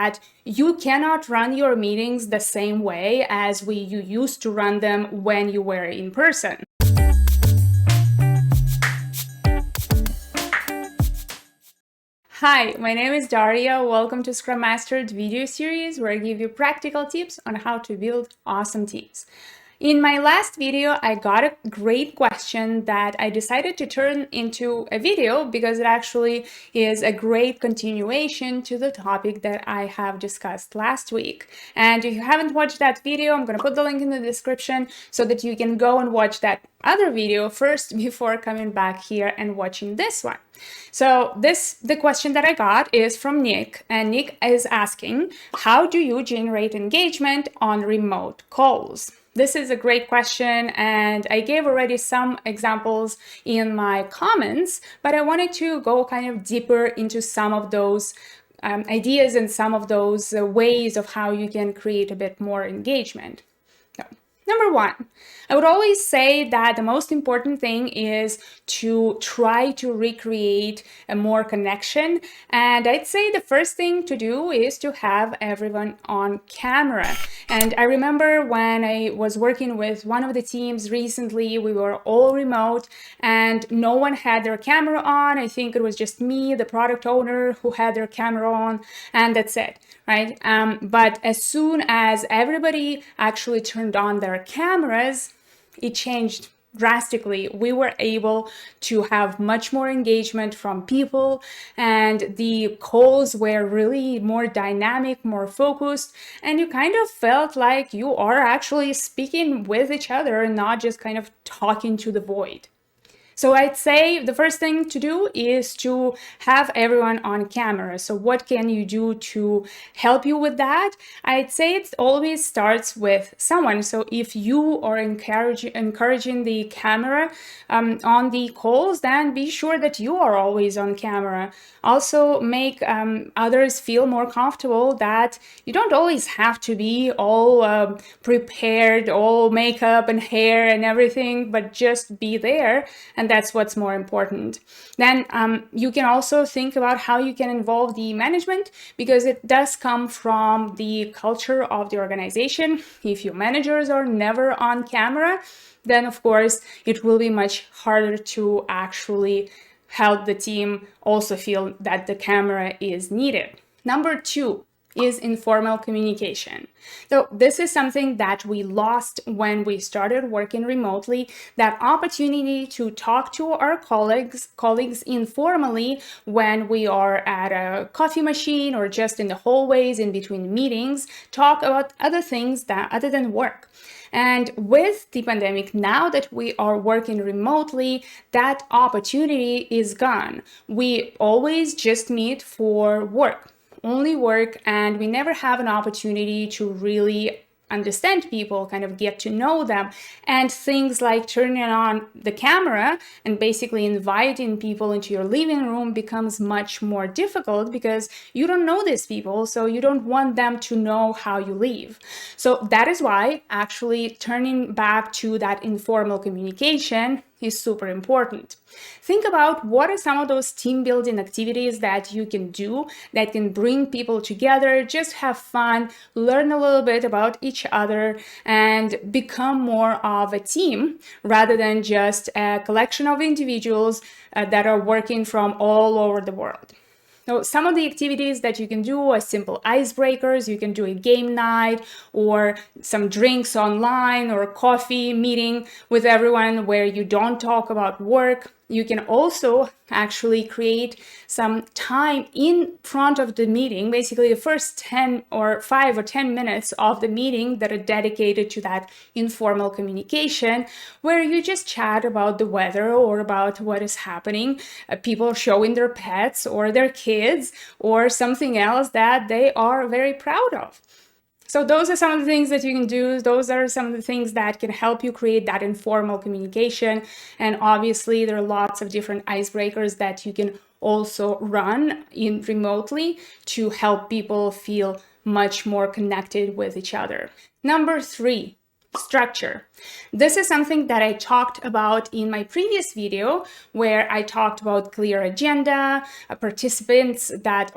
that you cannot run your meetings the same way as you used to run them when you were in person. Hi, my name is Daria. Welcome to ScrumMastered video series where I give you practical tips on how to build awesome teams. In my last video, I got a great question that I decided to turn into a video because it actually is a great continuation to the topic that I have discussed last week. And if you haven't watched that video, I'm going to put the link in the description so that you can go and watch that other video first before coming back here and watching this one. So the question that I got is from Nick, and Nick is asking, how do you generate engagement on remote calls? This is a great question, and I gave already some examples in my comments, but I wanted to go kind of deeper into some of those ideas and some of those ways of how you can create a bit more engagement. So, number one, I would always say that the most important thing is to try to recreate a more connection. And I'd say the first thing to do is to have everyone on camera. And I remember when I was working with one of the teams recently, we were all remote and no one had their camera on. I think it was just me, the product owner, who had their camera on, and that's it, right? But as soon as everybody actually turned on their cameras, it changed drastically. We were able to have much more engagement from people, and the calls were really more dynamic, more focused, and you kind of felt like you are actually speaking with each other and not just kind of talking to the void. So I'd say the first thing to do is to have everyone on camera. So what can you do to help you with that? I'd say it always starts with someone. So if you are encouraging the camera on the calls, then be sure that you are always on camera. Also make others feel more comfortable that you don't always have to be all prepared, all makeup and hair and everything, but just be there. And that's what's more important. Then you can also think about how you can involve the management, because it does come from the culture of the organization. If your managers are never on camera, then of course it will be much harder to actually help the team also feel that the camera is needed. Number two is informal communication. So this is something that we lost when we started working remotely, that opportunity to talk to our colleagues informally when we are at a coffee machine or just in the hallways in between meetings, talk about other things other than work. And with the pandemic, now that we are working remotely, that opportunity is gone. We always just meet for work. Only work, and we never have an opportunity to really understand people, kind of get to know them. And things like turning on the camera and basically inviting people into your living room becomes much more difficult because you don't know these people, so you don't want them to know how you live. So that is why actually turning back to that informal communication is super important. Think about what are some of those team building activities that you can do that can bring people together, just have fun, learn a little bit about each other, and become more of a team rather than just a collection of individuals that are working from all over the world. So some of the activities that you can do are simple icebreakers. You can do a game night or some drinks online or a coffee meeting with everyone where you don't talk about work. You can also actually create some time in front of the meeting, basically the first 10 or 5 or 10 minutes of the meeting that are dedicated to that informal communication, where you just chat about the weather or about what is happening, people showing their pets or their kids or something else that they are very proud of. So those are some of the things that you can do. Those are some of the things that can help you create that informal communication. And obviously, there are lots of different icebreakers that you can also run in remotely to help people feel much more connected with each other. Number three, Structure. This is something that I talked about in my previous video, where I talked about clear agenda, participants that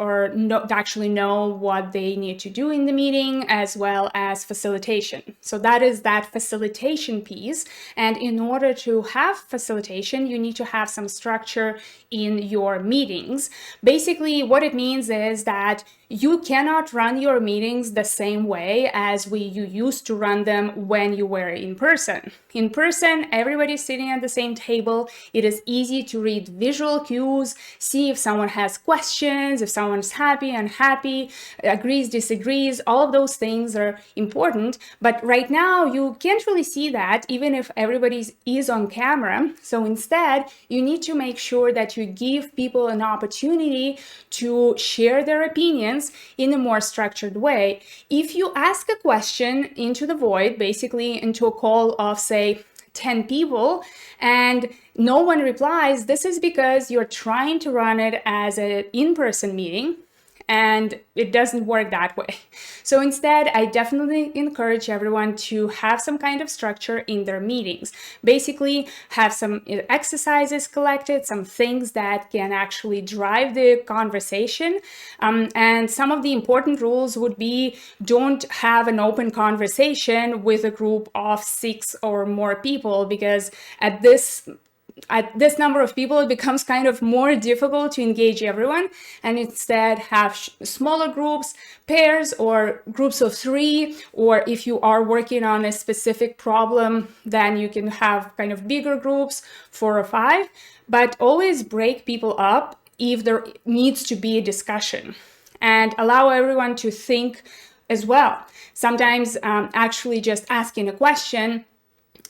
actually know what they need to do in the meeting, as well as facilitation. So that is that facilitation piece. And in order to have facilitation, you need to have some structure in your meetings. Basically, what it means is that you cannot run your meetings the same way as you used to run them when you were in person. In person, everybody's sitting at the same table. It is easy to read visual cues, see if someone has questions, if someone's happy, unhappy, agrees, disagrees. All of those things are important. But right now, you can't really see that even if everybody is on camera. So instead, you need to make sure that you give people an opportunity to share their opinions in a more structured way. If you ask a question into the void, basically into a call of, say, 10 people, and no one replies, this is because you're trying to run it as an in-person meeting, and it doesn't work that way. So instead, I definitely encourage everyone to have some kind of structure in their meetings. Basically, have some exercises collected, some things that can actually drive the conversation. And some of the important rules would be, don't have an open conversation with a group of 6 or more people, because at this number of people, it becomes kind of more difficult to engage everyone, and instead have smaller groups, pairs, or groups of 3, or if you are working on a specific problem, then you can have kind of bigger groups, 4 or 5, but always break people up if there needs to be a discussion, and allow everyone to think as well. Sometimes actually just asking a question,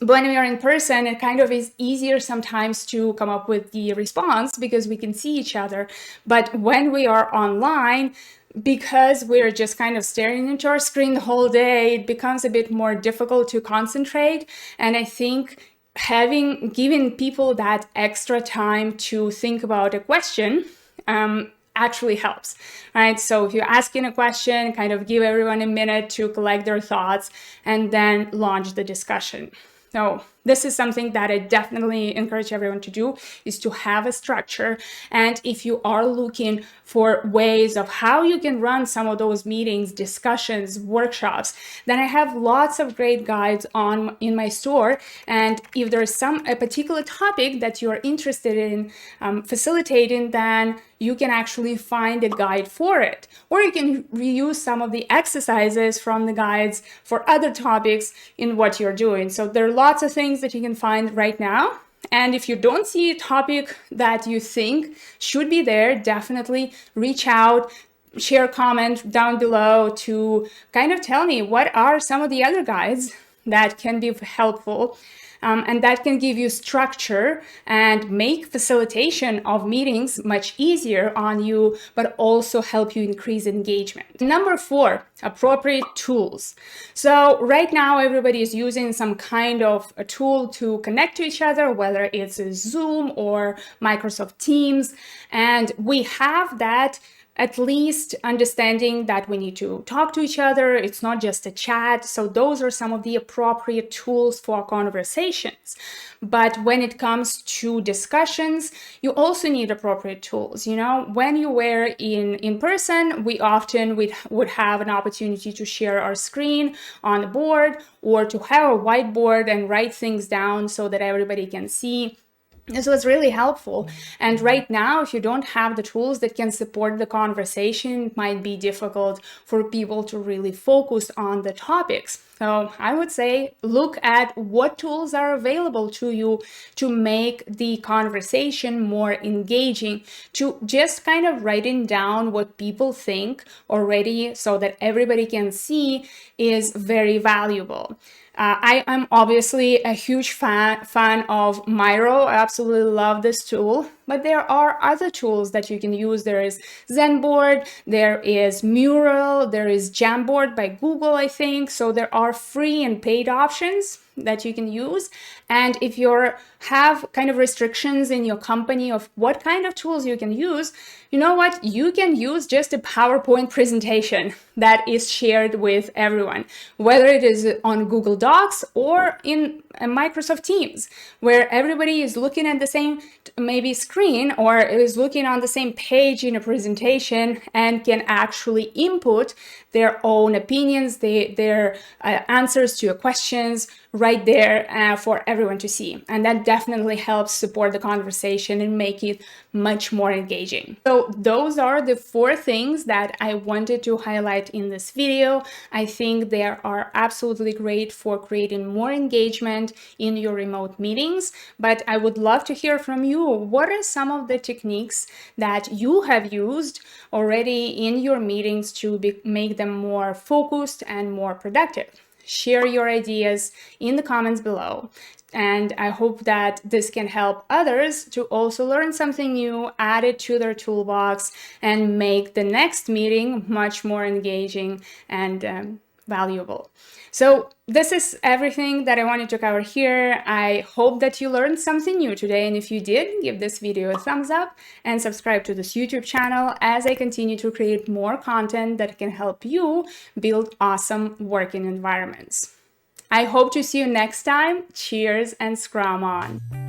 when we are in person, it kind of is easier sometimes to come up with the response because we can see each other. But when we are online, because we're just kind of staring into our screen the whole day, it becomes a bit more difficult to concentrate. And I think giving people that extra time to think about a question actually helps, right? So if you're asking a question, kind of give everyone a minute to collect their thoughts and then launch the discussion. So this is something that I definitely encourage everyone to do, is to have a structure. And if you are looking for ways of how you can run some of those meetings, discussions, workshops, then I have lots of great guides in my store. And if there's a particular topic that you're interested in facilitating, then you can actually find a guide for it. Or you can reuse some of the exercises from the guides for other topics in what you're doing. So there are lots of things that you can find right now. And if you don't see a topic that you think should be there, definitely reach out, share a comment down below to kind of tell me what are some of the other guides that can be helpful. And that can give you structure and make facilitation of meetings much easier on you, but also help you increase engagement. Number 4, appropriate tools. So right now, everybody is using some kind of a tool to connect to each other, whether it's a Zoom or Microsoft Teams. And we have that at least understanding that we need to talk to each other. It's not just a chat. So those are some of the appropriate tools for conversations. But when it comes to discussions, you also need appropriate tools. You know, when you were in person, we often would have an opportunity to share our screen on the board, or to have a whiteboard and write things down so that everybody can see. So it's really helpful. And right now, if you don't have the tools that can support the conversation, it might be difficult for people to really focus on the topics. So I would say, look at what tools are available to you to make the conversation more engaging, to just kind of writing down what people think already so that everybody can see is very valuable. I am obviously a huge fan of Miro. I absolutely love this tool. but there are other tools that you can use. There is Zenboard, there is Mural, there is Jamboard by Google, I think. So there are free and paid options that you can use. And if you have kind of restrictions in your company of what kind of tools you can use, you know what? You can use just a PowerPoint presentation that is shared with everyone, whether it is on Google Docs or in Microsoft Teams, where everybody is looking at the same maybe screen or is looking on the same page in a presentation and can actually input their own opinions, their answers to your questions right there for everyone to see. And that definitely helps support the conversation and make it much more engaging. So those are the 4 things that I wanted to highlight in this video. I think they are absolutely great for creating more engagement in your remote meetings, but I would love to hear from you. What are some of the techniques that you have used already in your meetings to make them more focused and more productive? Share your ideas in the comments below. And I hope that this can help others to also learn something new, add it to their toolbox, and make the next meeting much more engaging and valuable. So this is everything that I wanted to cover here. I hope that you learned something new today. And if you did, give this video a thumbs up and subscribe to this YouTube channel as I continue to create more content that can help you build awesome working environments. I hope to see you next time. Cheers and Scrum on!